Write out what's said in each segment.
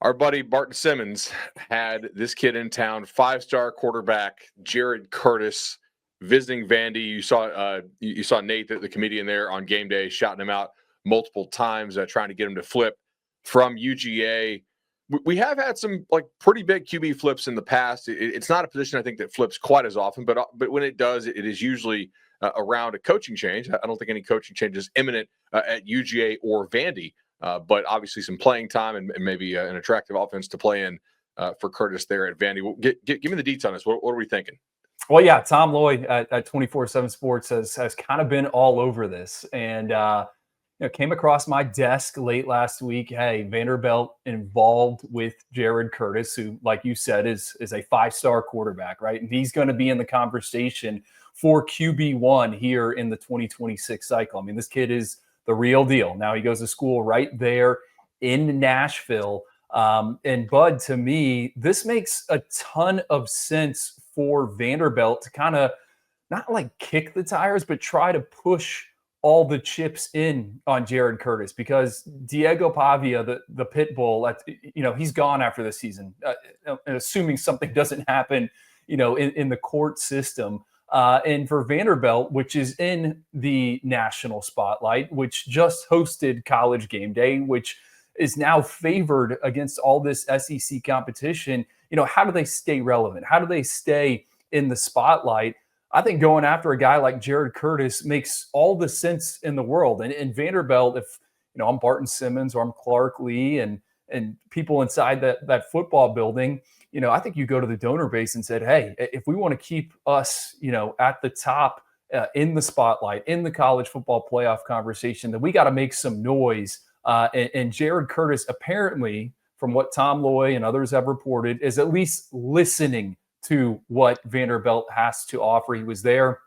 Our buddy Barton Simmons had this kid in town, five-star quarterback Jared Curtis, visiting Vandy. You saw Nate, the comedian there on game day, shouting him out multiple times, trying to get him to flip from UGA. We have had some like pretty big QB flips in the past. It's not a position I think that flips quite as often, but when it does, it is usually around a coaching change. I don't think any coaching change is imminent at UGA or Vandy. But obviously some playing time and maybe an attractive offense to play in for Curtis there at Vandy. Give me the deets on this. What are we thinking? Well, yeah, Tom Lloyd at 24/7 Sports has kind of been all over this, and came across my desk late last week. Hey, Vanderbilt involved with Jared Curtis, who, like you said, is a five-star quarterback, right? And he's going to be in the conversation for QB1 here in the 2026 cycle. I mean, this kid is the real deal. Now he goes to school right there in Nashville. And Bud, to me, this makes a ton of sense for Vanderbilt to kind of not like kick the tires, but try to push all the chips in on Jared Curtis, because Diego Pavia, the pit bull, he's gone after the season, assuming something doesn't happen, in the court system. And for Vanderbilt, which is in the national spotlight, which just hosted College Game Day, which is now favored against all this SEC competition, how do they stay relevant? How do they stay in the spotlight? I think going after a guy like Jared Curtis makes all the sense in the world. And Vanderbilt, if I'm Barton Simmons or I'm Clark Lee and people inside that football building, I think you go to the donor base and said, hey, if we want to keep us, at the top in the spotlight, in the college football playoff conversation, then we got to make some noise. And Jared Curtis, apparently, from what Tom Loy and others have reported, is at least listening to what Vanderbilt has to offer. He was there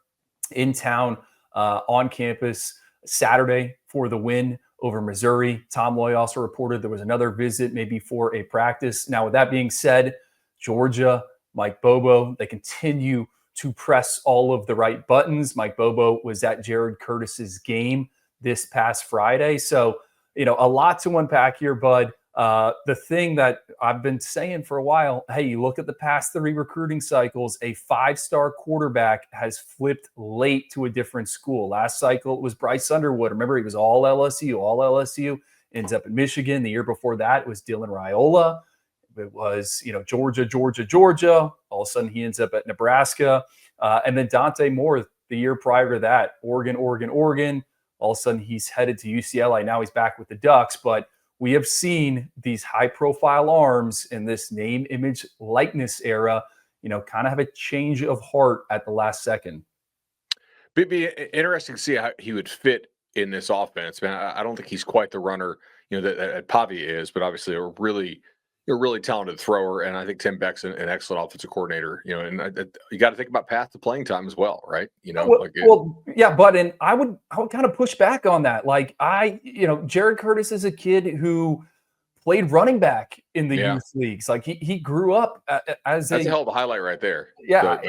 in town on campus Saturday for the win over Missouri. Tom Loy also reported there was another visit, maybe for a practice. Now, with that being said, Georgia, Mike Bobo, they continue to press all of the right buttons. Mike Bobo was at Jared Curtis's game this past Friday. So, a lot to unpack here, Bud. The thing that I've been saying for a while, hey, you look at the past 3 recruiting cycles, a five-star quarterback has flipped late to a different school. Last cycle, it was Bryce Underwood. Remember, he was all LSU, ends up in Michigan. The year before that, it was Dylan Raiola. It was, Georgia. All of a sudden, he ends up at Nebraska. And then Dante Moore, the year prior to that, Oregon. All of a sudden, he's headed to UCLA. Now he's back with the Ducks. But we have seen these high-profile arms in this name, image, likeness era, kind of have a change of heart at the last second. It'd be interesting to see how he would fit in this offense. Man, I don't think he's quite the runner, that Pavia is, but obviously a really talented thrower, and I think Tim Beck's an excellent offensive coordinator. And you got to think about path to playing time as well, right? Yeah, but and I would kind of push back on that. Like Jared Curtis is a kid who played running back in the youth leagues. Like he grew up as that's a hell of a highlight right there. Yeah,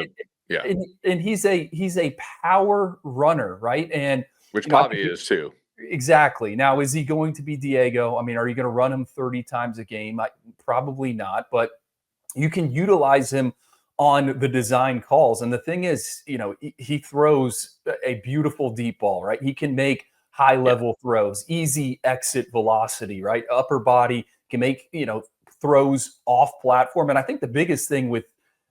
and he's a power runner, right? And which Pavia is too. Exactly. Now, is he going to be Diego? I mean, are you going to run him 30 times a game? Probably not, but you can utilize him on the design calls. And the thing is, he throws a beautiful deep ball, right? He can make high-level throws, easy exit velocity, right? Upper body, can make, throws off platform. And I think the biggest thing with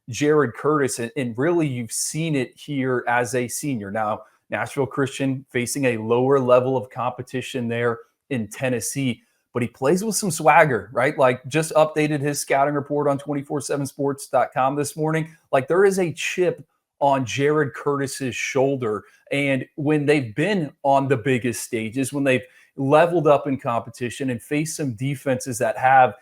Jared Curtis, and really you've seen it here as a senior. Now, Nashville Christian facing a lower level of competition there in Tennessee, but he plays with some swagger, right? Like just updated his scouting report on 247sports.com this morning. Like there is a chip on Jared Curtis's shoulder. And when they've been on the biggest stages, when they've leveled up in competition and faced some defenses that have,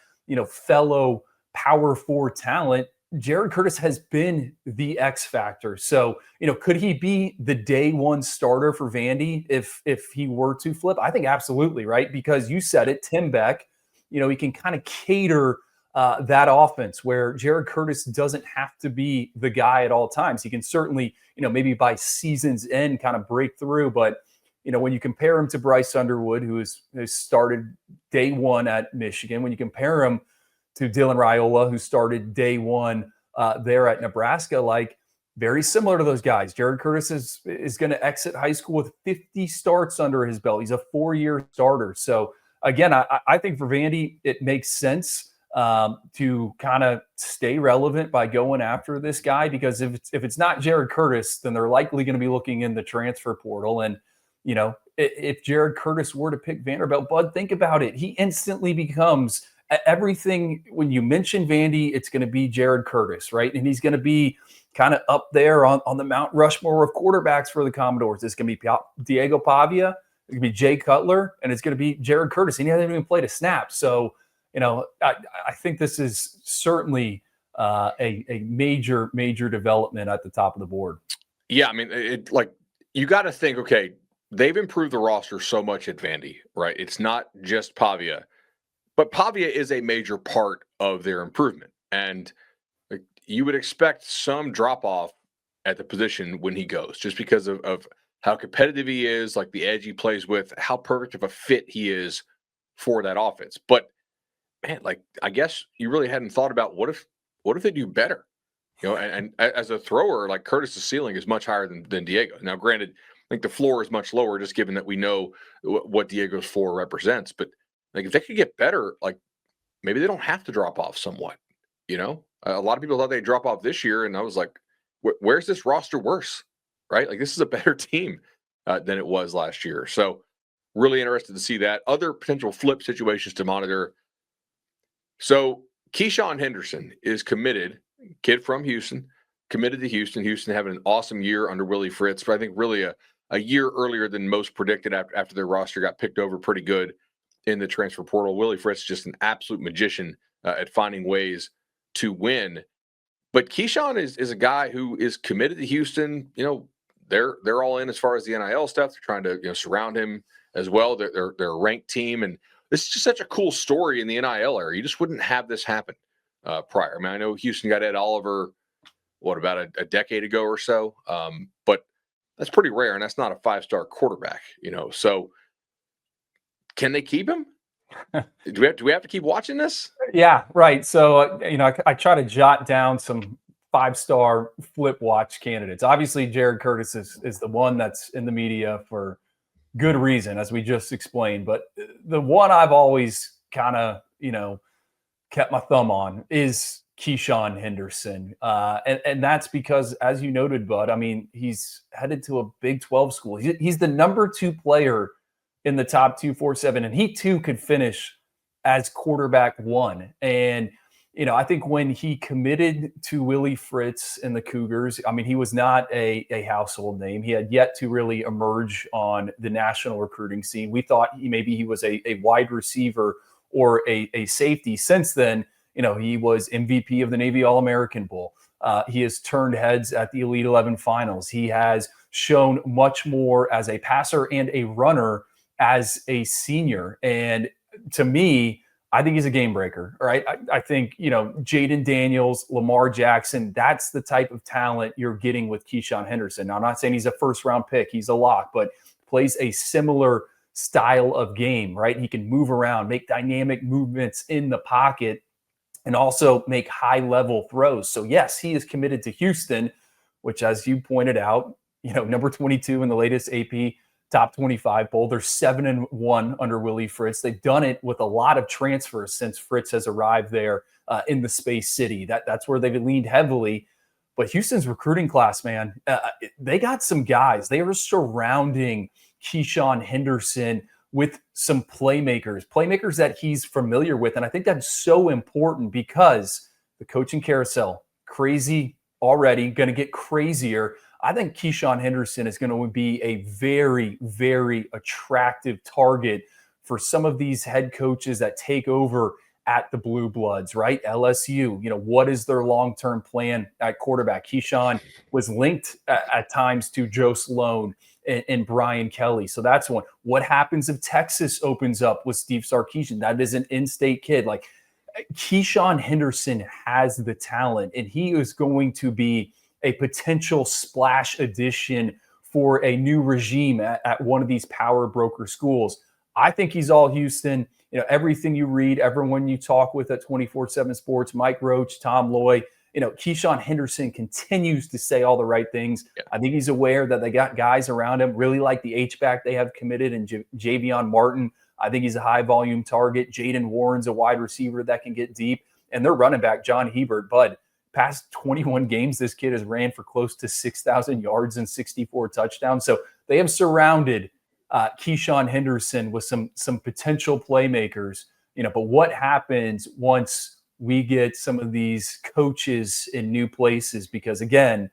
fellow Power 4 talent, Jared Curtis has been the X factor. So, could he be the day one starter for Vandy if he were to flip? I think absolutely, right? Because you said it, Tim Beck, he can kind of cater that offense where Jared Curtis doesn't have to be the guy at all times. He can certainly, maybe by season's end kind of break through. But, when you compare him to Bryce Underwood, who has started day one at Michigan, when you compare him to Dylan Raiola, who started day one there at Nebraska, like very similar to those guys. Jared Curtis is going to exit high school with 50 starts under his belt. He's a 4-year starter. So again, I think for Vandy, it makes sense to kind of stay relevant by going after this guy, because if it's not Jared Curtis, then they're likely going to be looking in the transfer portal. And, you know, if Jared Curtis were to pick Vanderbilt, Bud, think about it. He instantly becomes everything. When you mention Vandy, it's going to be Jared Curtis, right? And he's going to be kind of up there on the Mount Rushmore of quarterbacks for the Commodores. It's going to be Diego Pavia, it's going to be Jay Cutler, and it's going to be Jared Curtis. And he hasn't even played a snap. So, you know, I think this is certainly a major development at the top of the board. Yeah, I mean, you got to think, okay, they've improved the roster so much at Vandy, right? It's not just Pavia, but Pavia is a major part of their improvement. And you would expect some drop off at the position when he goes, just because of how competitive he is, like the edge he plays with, how perfect of a fit he is for that offense. But man, like, I guess you really hadn't thought about what if they do better, you know? And as a thrower, like, Curtis's ceiling is much higher than Diego. Now, granted, I think the floor is much lower, just given that we know what Diego's floor represents. But like, if they could get better, like, maybe they don't have to drop off somewhat. You know, a lot of people thought they'd drop off this year, and I was like, where's this roster worse? Right? Like, this is a better team than it was last year. So really interested to see that. Other potential flip situations to monitor. So Keyshawn Henderson is committed, kid from Houston, committed to Houston. Houston having an awesome year under Willie Fritz, but I think really a year earlier than most predicted after their roster got picked over pretty good in the transfer portal. Willie Fritz just an absolute magician at finding ways to win. But Keyshawn is a guy who is committed to Houston. You know, they're all in as far as the NIL stuff. They're trying to, you know, surround him as well. They're a ranked team, and this is just such a cool story in the NIL era. You just wouldn't have this happen prior. I mean, I know Houston got Ed Oliver, about a decade ago or so, but that's pretty rare, and that's not a 5-star quarterback, you know. So can they keep him? Do we have to keep watching this? Yeah, right. So, you know, I try to jot down some 5-star flip watch candidates. Obviously, Jared Curtis is the one that's in the media for good reason, as we just explained. But the one I've always kind of, you know, kept my thumb on is Keyshawn Henderson. And that's because, as you noted, Bud, I mean, he's headed to a Big 12 school. He's the number 2 player in the top 247, and he too could finish as quarterback 1. And, you know, I think when he committed to Willie Fritz and the Cougars, I mean, he was not a household name. He had yet to really emerge on the national recruiting scene. We thought maybe he was a wide receiver or a safety. Since then, you know, he was MVP of the Navy All-American Bowl. He has turned heads at the Elite 11 finals. He has shown much more as a passer and a runner as a senior. And to me, I think he's a game breaker, right? I think, you know, Jaden Daniels, Lamar Jackson, that's the type of talent you're getting with Keyshawn Henderson. Now, I'm not saying he's a first-round pick. He's a lock, but plays a similar style of game, right? He can move around, make dynamic movements in the pocket, and also make high-level throws. So, yes, he is committed to Houston, which, as you pointed out, you know, number 22 in the latest AP top 25 poll. They're 7-1 under Willie Fritz. They've done it with a lot of transfers since Fritz has arrived there in the Space City. That's where they've leaned heavily. But Houston's recruiting class, man, they got some guys. They are surrounding Keyshawn Henderson with some playmakers that he's familiar with. And I think that's so important because the coaching carousel, crazy already, going to get crazier. I think Keyshawn Henderson is going to be a very, very attractive target for some of these head coaches that take over at the Blue Bloods, right? LSU, you know, what is their long-term plan at quarterback? Keyshawn was linked at times to Joe Sloan and Brian Kelly. So that's one. What happens if Texas opens up with Steve Sarkisian? That is an in-state kid. Like, Keyshawn Henderson has the talent, and he is going to be a potential splash addition for a new regime at one of these power broker schools. I think he's all Houston. everything you read, everyone you talk with at 24/7 Sports, Mike Roach, Tom Loy, Keyshawn Henderson continues to say all the right things. Yeah. I think he's aware that they got guys around him, really like the H-back they have committed in Javion Martin. I think he's a high-volume target. Jaden Warren's a wide receiver that can get deep. And their running back, John Hebert, Bud, past 21 games, this kid has ran for close to 6,000 yards and 64 touchdowns. So they have surrounded Keyshawn Henderson with some potential playmakers. But what happens once we get some of these coaches in new places? Because, again,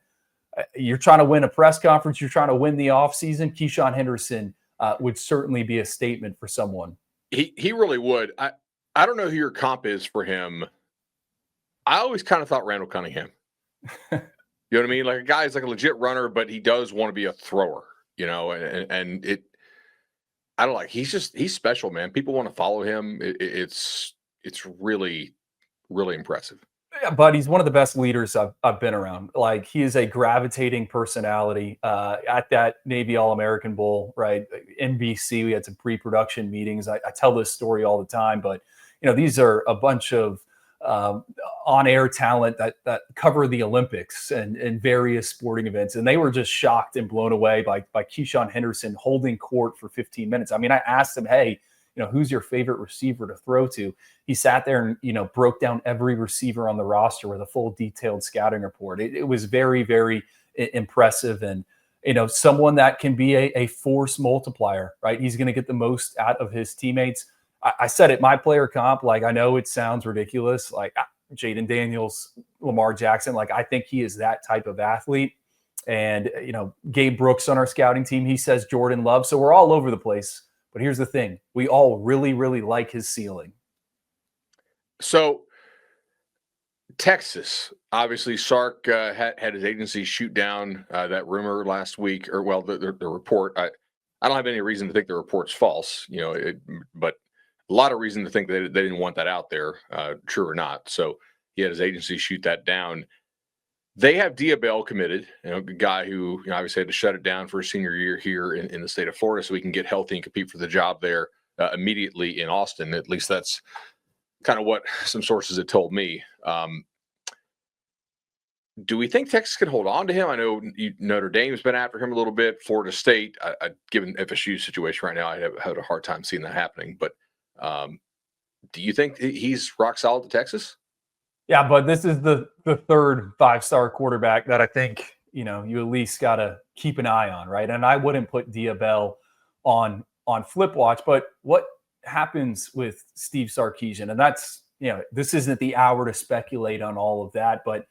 you're trying to win a press conference, you're trying to win the offseason. Keyshawn Henderson would certainly be a statement for someone. He really would. I don't know who your comp is for him. I always kind of thought Randall Cunningham. You know what I mean? Like a guy's like a legit runner, but he does want to be a thrower, and it, I don't like, he's special, man. People want to follow him. It's really, really impressive. Yeah, but he's one of the best leaders I've been around. Like, he is a gravitating personality. At that Navy All-American Bowl, right? NBC, we had some pre-production meetings. I tell this story all the time, but these are a bunch of on-air talent that cover the Olympics and various sporting events, and they were just shocked and blown away by Keyshawn Henderson holding court for 15 minutes. I mean, I asked him, hey, who's your favorite receiver to throw to? He sat there and, broke down every receiver on the roster with a full detailed scouting report. It was very, very impressive. And, someone that can be a force multiplier, right? He's going to get the most out of his teammates. I said it, my player comp, like, I know it sounds ridiculous, like Jaden Daniels, Lamar Jackson, like, I think he is that type of athlete. And, Gabe Brooks on our scouting team, he says Jordan Love. So we're all over the place. But here's the thing. We all really, really like his ceiling. So Texas, obviously, Sark had his agency shoot down that rumor last week, or the report. I don't have any reason to think the report's false, but a lot of reason to think that they didn't want that out there, true or not. So he had his agency shoot that down. They have Diabell committed, a guy who obviously had to shut it down for his senior year here in the state of Florida so he can get healthy and compete for the job there immediately in Austin. At least that's kind of what some sources had told me. Do we think Texas can hold on to him? I know Notre Dame's been after him a little bit. Florida State, given FSU's situation right now, I have had a hard time seeing that happening. But do you think he's rock solid to Texas? Yeah, but this is the third five-star quarterback that I think, you at least got to keep an eye on, right? And I wouldn't put Diabell on flip watch, but what happens with Steve Sarkisian? And that's, this isn't the hour to speculate on all of that, but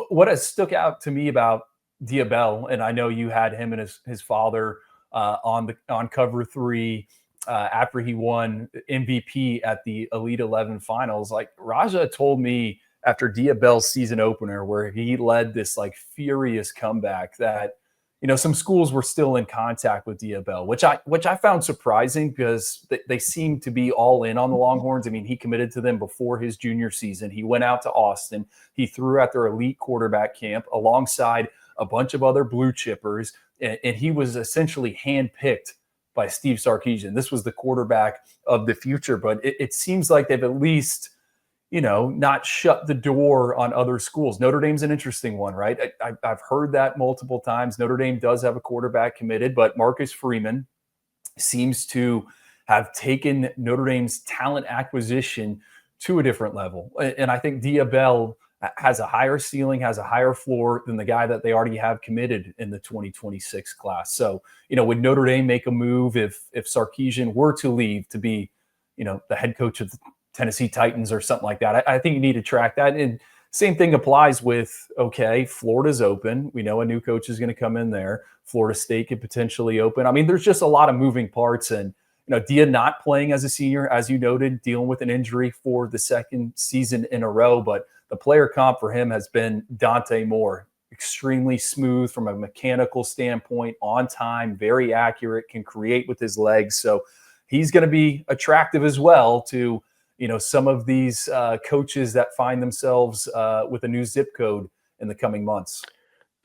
what has stuck out to me about Diabell, and I know you had him and his father on Cover 3 after he won MVP at the Elite 11 finals. Like, Raja told me after Diabell's season opener, where he led this like furious comeback, that some schools were still in contact with Diabell, which I found surprising, because they seem to be all in on the Longhorns. I mean, he committed to them before his junior season. He went out to Austin. He threw at their elite quarterback camp alongside a bunch of other blue chippers, and he was essentially handpicked by Steve Sarkisian. This was the quarterback of the future, but it seems like they've at least not shut the door on other schools. Notre Dame's an interesting one, right? I've heard that multiple times. Notre Dame does have a quarterback committed, but Marcus Freeman seems to have taken Notre Dame's talent acquisition to a different level. And I think Diabell has a higher ceiling, has a higher floor than the guy that they already have committed in the 2026 class. So, would Notre Dame make a move if Sarkisian were to leave to be, the head coach of the Tennessee Titans or something like that? I think you need to track that. And same thing applies with, okay, Florida's open. We know a new coach is going to come in there. Florida State could potentially open. I mean, there's just a lot of moving parts. And, Dia not playing as a senior, as you noted, dealing with an injury for the second season in a row. But the player comp for him has been Dante Moore. Extremely smooth from a mechanical standpoint, on time, very accurate, can create with his legs. So he's going to be attractive as well to some of these coaches that find themselves with a new zip code in the coming months.